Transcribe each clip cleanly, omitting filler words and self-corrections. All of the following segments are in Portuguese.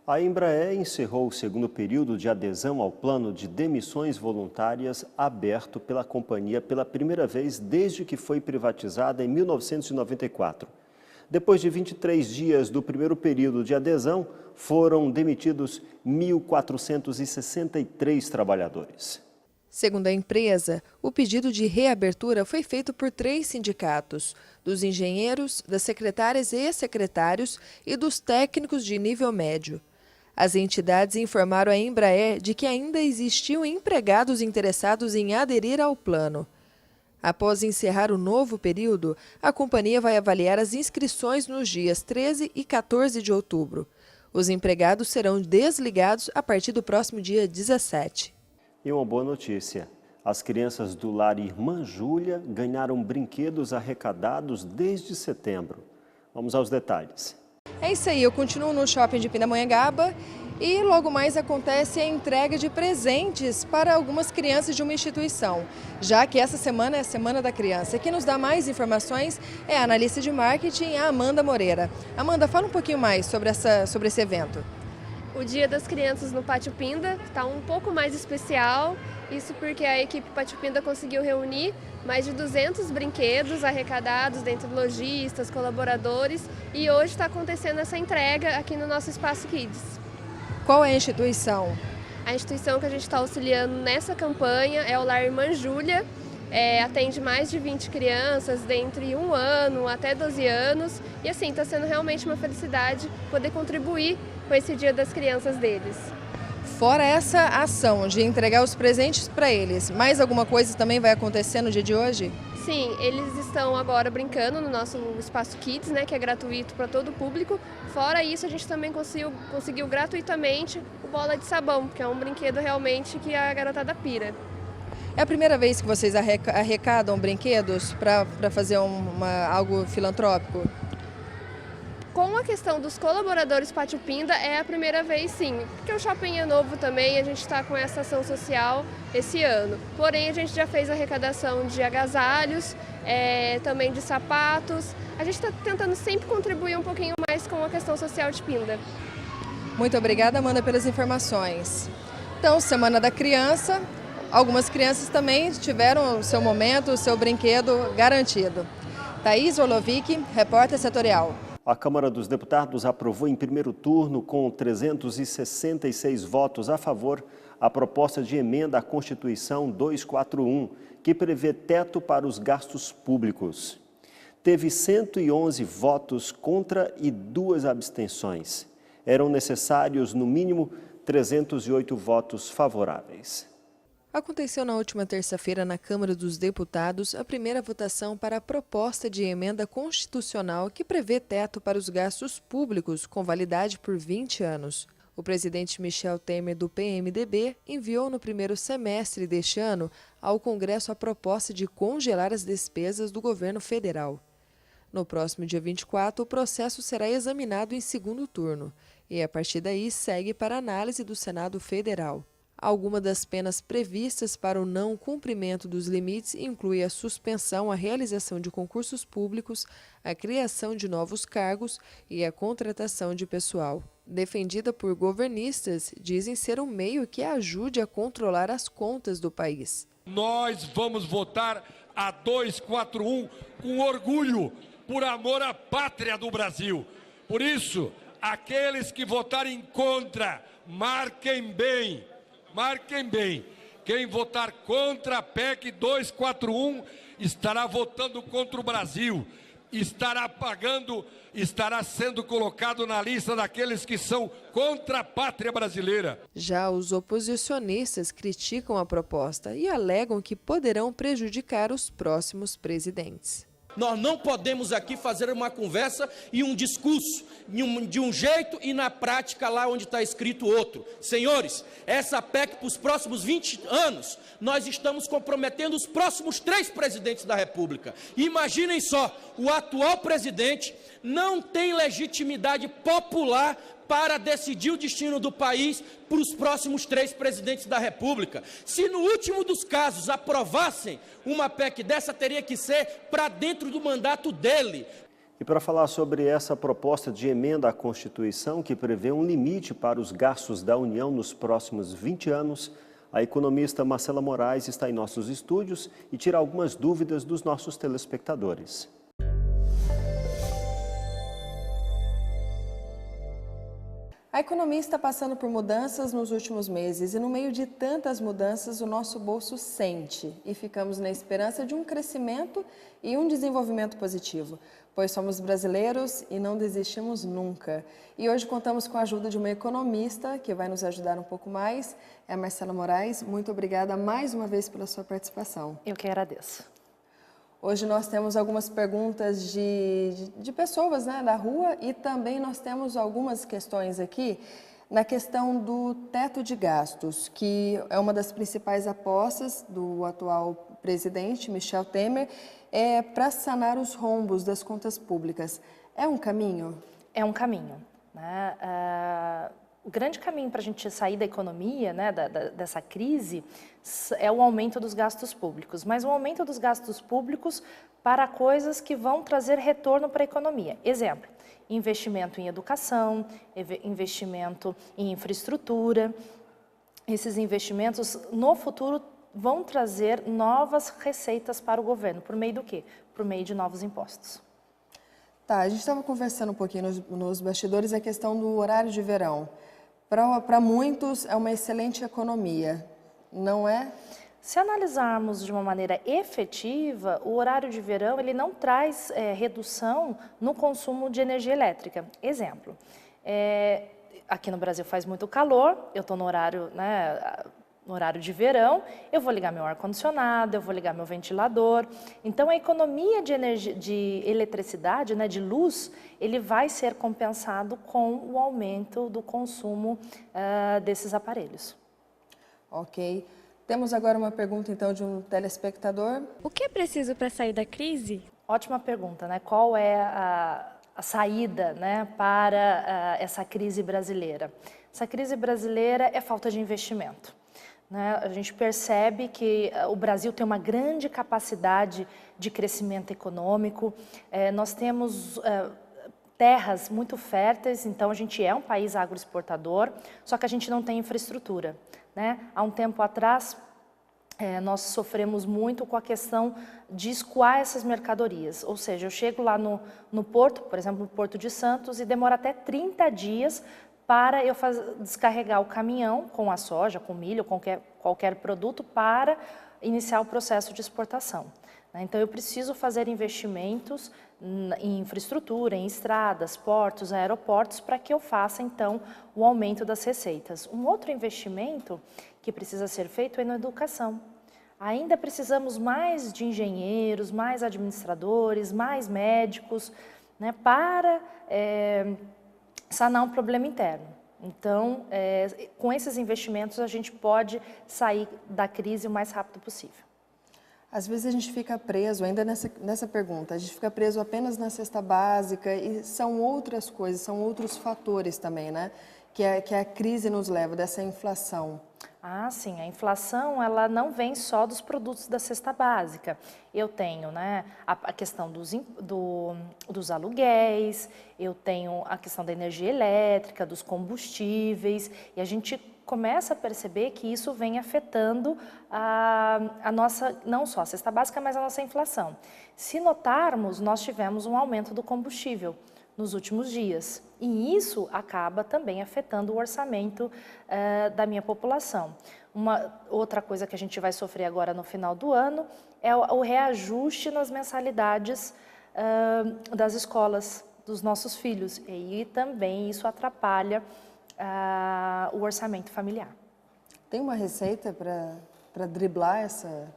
A Embraer encerrou o segundo período de adesão ao plano de demissões voluntárias aberto pela companhia pela primeira vez desde que foi privatizada em 1994. Depois de 23 dias do primeiro período de adesão, foram demitidos 1.463 trabalhadores. Segundo a empresa, o pedido de reabertura foi feito por 3 sindicatos, dos engenheiros, das secretárias e secretários e dos técnicos de nível médio. As entidades informaram à Embraer de que ainda existiam empregados interessados em aderir ao plano. Após encerrar o novo período, a companhia vai avaliar as inscrições nos dias 13 e 14 de outubro. Os empregados serão desligados a partir do próximo dia 17. E uma boa notícia: as crianças do lar Irmã Júlia ganharam brinquedos arrecadados desde setembro. Vamos aos detalhes. É isso aí, eu continuo no shopping de Pindamonhangaba e logo mais acontece a entrega de presentes para algumas crianças de uma instituição, já que essa semana é a Semana da Criança. Quem nos dá mais informações é a analista de marketing, a Amanda Moreira. Amanda, fala um pouquinho mais sobre esse evento. O Dia das Crianças no Pátio Pinda está um pouco mais especial, isso porque a equipe Pátio Pinda conseguiu reunir mais de 200 brinquedos arrecadados dentre lojistas, colaboradores, e hoje está acontecendo essa entrega aqui no nosso Espaço Kids. Qual é a instituição? A instituição que a gente está auxiliando nessa campanha é o Lar Irmã Júlia, atende mais de 20 crianças, dentre 1 ano até 12 anos, e assim, está sendo realmente uma felicidade poder contribuir com esse Dia das Crianças deles. Fora essa ação de entregar os presentes para eles, mais alguma coisa também vai acontecer no dia de hoje? Sim, eles estão agora brincando no nosso Espaço Kids, né, que é gratuito para todo o público. Fora isso, a gente também conseguiu gratuitamente o Bola de Sabão, que é um brinquedo realmente que a garotada pira. É a primeira vez que vocês arrecadam brinquedos para fazer algo filantrópico? Com a questão dos colaboradores Pátio Pinda, é a primeira vez sim, porque o shopping é novo também, a gente está com essa ação social esse ano. Porém, a gente já fez arrecadação de agasalhos, também de sapatos. A gente está tentando sempre contribuir um pouquinho mais com a questão social de Pinda. Muito obrigada, Amanda, pelas informações. Então, Semana da Criança, algumas crianças também tiveram o seu momento, o seu brinquedo garantido. Thaís Orlovic, repórter setorial. A Câmara dos Deputados aprovou em primeiro turno, com 366 votos a favor, a proposta de emenda à Constituição 241, que prevê teto para os gastos públicos. Teve 111 votos contra e 2 abstenções. Eram necessários, no mínimo, 308 votos favoráveis. Aconteceu na última terça-feira na Câmara dos Deputados a primeira votação para a proposta de emenda constitucional que prevê teto para os gastos públicos com validade por 20 anos. O presidente Michel Temer, do PMDB, enviou no primeiro semestre deste ano ao Congresso a proposta de congelar as despesas do governo federal. No próximo dia 24, o processo será examinado em segundo turno e, a partir daí, segue para análise do Senado Federal. Algumas das penas previstas para o não cumprimento dos limites incluem a suspensão à realização de concursos públicos, a criação de novos cargos e a contratação de pessoal. Defendida por governistas, dizem ser um meio que ajude a controlar as contas do país. Nós vamos votar a 241 com orgulho, por amor à pátria do Brasil. Por isso, aqueles que votarem contra, marquem bem. Marquem bem, quem votar contra a PEC 241 estará votando contra o Brasil, estará sendo colocado na lista daqueles que são contra a pátria brasileira. Já os oposicionistas criticam a proposta e alegam que poderão prejudicar os próximos presidentes. Nós não podemos aqui fazer uma conversa e um discurso de um jeito e na prática lá onde está escrito outro. Senhores, essa PEC para os próximos 20 anos, nós estamos comprometendo os próximos 3 presidentes da República. Imaginem só, o atual presidente não tem legitimidade popular para decidir o destino do país para os próximos 3 presidentes da República. Se no último dos casos aprovassem uma PEC dessa, teria que ser para dentro do mandato dele. E para falar sobre essa proposta de emenda à Constituição que prevê um limite para os gastos da União nos próximos 20 anos, a economista Marcela Moraes está em nossos estúdios e tira algumas dúvidas dos nossos telespectadores. A economia está passando por mudanças nos últimos meses e no meio de tantas mudanças o nosso bolso sente e ficamos na esperança de um crescimento e um desenvolvimento positivo, pois somos brasileiros e não desistimos nunca. E hoje contamos com a ajuda de uma economista que vai nos ajudar um pouco mais, é a Marcela Moraes. Muito obrigada mais uma vez pela sua participação. Eu que agradeço. Hoje nós temos algumas perguntas de pessoas, né, da rua, e também nós temos algumas questões aqui na questão do teto de gastos, que é uma das principais apostas do atual presidente, Michel Temer, para sanar os rombos das contas públicas. É um caminho? É um caminho, né? O grande caminho para a gente sair da economia, né, dessa crise, é o aumento dos gastos públicos. Mas o aumento dos gastos públicos para coisas que vão trazer retorno para a economia. Exemplo, investimento em educação, investimento em infraestrutura. Esses investimentos, no futuro, vão trazer novas receitas para o governo. Por meio do quê? Por meio de novos impostos. Tá, a gente estava conversando um pouquinho nos bastidores a questão do horário de verão. Para muitos é uma excelente economia, não é? Se analisarmos de uma maneira efetiva, o horário de verão ele não traz redução no consumo de energia elétrica. Exemplo, aqui no Brasil faz muito calor, eu estou no horário, né, no horário de verão, eu vou ligar meu ar-condicionado, eu vou ligar meu ventilador. Então, a economia de energia, de eletricidade, né, de luz, ele vai ser compensado com o aumento do consumo desses aparelhos. Ok. Temos agora uma pergunta, então, de um telespectador. O que é preciso para sair da crise? Ótima pergunta, né? Qual é a saída, né, para essa crise brasileira? Essa crise brasileira é falta de investimento. A gente percebe que o Brasil tem uma grande capacidade de crescimento econômico, nós temos terras muito férteis, então a gente é um país agroexportador, só que a gente não tem infraestrutura. Há um tempo atrás, nós sofremos muito com a questão de escoar essas mercadorias, ou seja, eu chego lá no porto, por exemplo, no Porto de Santos, e demora até 30 dias para eu descarregar o caminhão com a soja, com milho, qualquer produto, para iniciar o processo de exportação. Então, eu preciso fazer investimentos em infraestrutura, em estradas, portos, aeroportos, para que eu faça, então, o aumento das receitas. Um outro investimento que precisa ser feito é na educação. Ainda precisamos mais de engenheiros, mais administradores, mais médicos, né, para sanar um problema interno. Então, com esses investimentos, a gente pode sair da crise o mais rápido possível. Às vezes a gente fica preso, ainda nessa pergunta, a gente fica preso apenas na cesta básica e são outras coisas, são outros fatores também, né? Que a crise nos leva, dessa inflação. Ah, sim, a inflação ela não vem só dos produtos da cesta básica. Eu tenho, né, a questão dos aluguéis, eu tenho a questão da energia elétrica, dos combustíveis, e a gente começa a perceber que isso vem afetando a nossa, não só a cesta básica, mas a nossa inflação. Se notarmos, nós tivemos um aumento do combustível nos últimos dias. E isso acaba também afetando o orçamento da minha população. Uma outra coisa que a gente vai sofrer agora no final do ano é o reajuste nas mensalidades das escolas dos nossos filhos. E aí também isso atrapalha o orçamento familiar. Tem uma receita para driblar essa...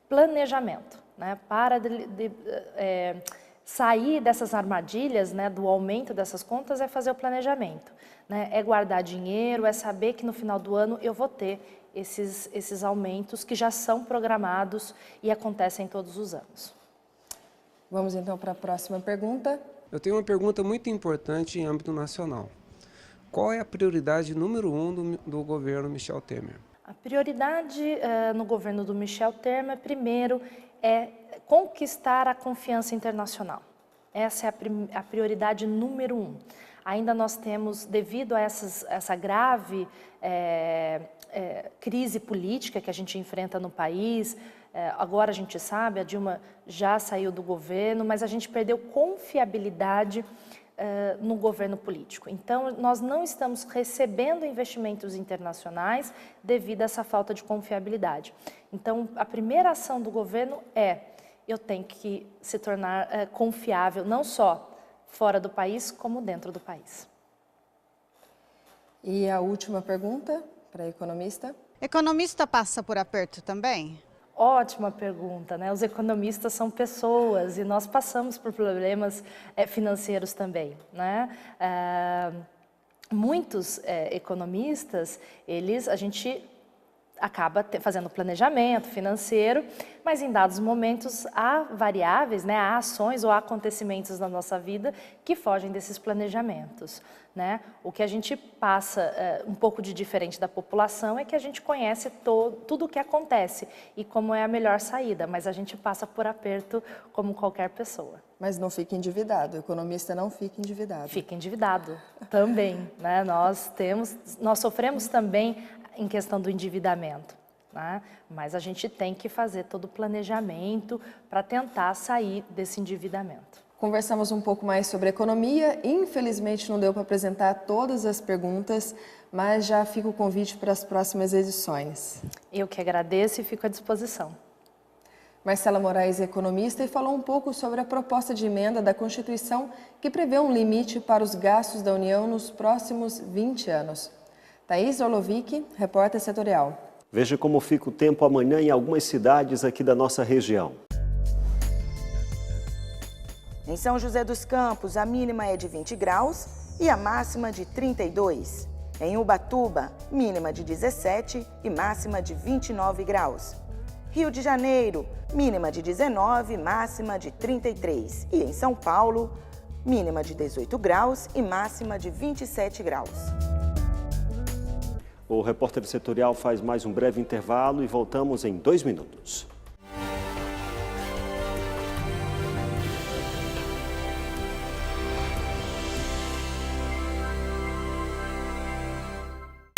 Planejamento, né? Para sair dessas armadilhas, né, do aumento dessas contas, é fazer o planejamento, né? É guardar dinheiro, é saber que no final do ano eu vou ter esses aumentos que já são programados e acontecem todos os anos. Vamos então para a próxima pergunta. Eu tenho uma pergunta muito importante em âmbito nacional. Qual é a prioridade número 1 do governo Michel Temer? A prioridade no governo do Michel Temer, primeiro, é conquistar a confiança internacional. Essa é a prioridade número 1. Ainda nós temos, devido a essa grave crise política que a gente enfrenta no país, agora a gente sabe, a Dilma já saiu do governo, mas a gente perdeu confiabilidade no governo político. Então, nós não estamos recebendo investimentos internacionais devido a essa falta de confiabilidade. Então, a primeira ação do governo eu tenho que se tornar confiável, não só fora do país, como dentro do país. E a última pergunta para a economista. Economista passa por aperto também? Ótima pergunta, né? Os economistas são pessoas e nós passamos por problemas financeiros também, né? Muitos economistas, a gente acaba fazendo planejamento financeiro, mas em dados momentos há variáveis, né, há ações ou há acontecimentos na nossa vida que fogem desses planejamentos, né? O que a gente passa um pouco de diferente da população é que a gente conhece tudo o que acontece e como é a melhor saída, mas a gente passa por aperto como qualquer pessoa. Mas não fica endividado, o economista não fica endividado. Fica endividado também, né? Nós sofremos também em questão do endividamento, né? Mas a gente tem que fazer todo o planejamento para tentar sair desse endividamento. Conversamos um pouco mais sobre economia, infelizmente não deu para apresentar todas as perguntas, mas já fica o convite para as próximas edições. Eu que agradeço e fico à disposição. Marcela Moraes é economista e falou um pouco sobre a proposta de emenda da Constituição que prevê um limite para os gastos da União nos próximos 20 anos. Thaís Orlovic, repórter setorial. Veja como fica o tempo amanhã em algumas cidades aqui da nossa região. Em São José dos Campos, a mínima é de 20 graus e a máxima de 32. Em Ubatuba, mínima de 17 e máxima de 29 graus. Rio de Janeiro, mínima de 19, máxima de 33. E em São Paulo, mínima de 18 graus e máxima de 27 graus. O repórter setorial faz mais um breve intervalo e voltamos em 2 minutos.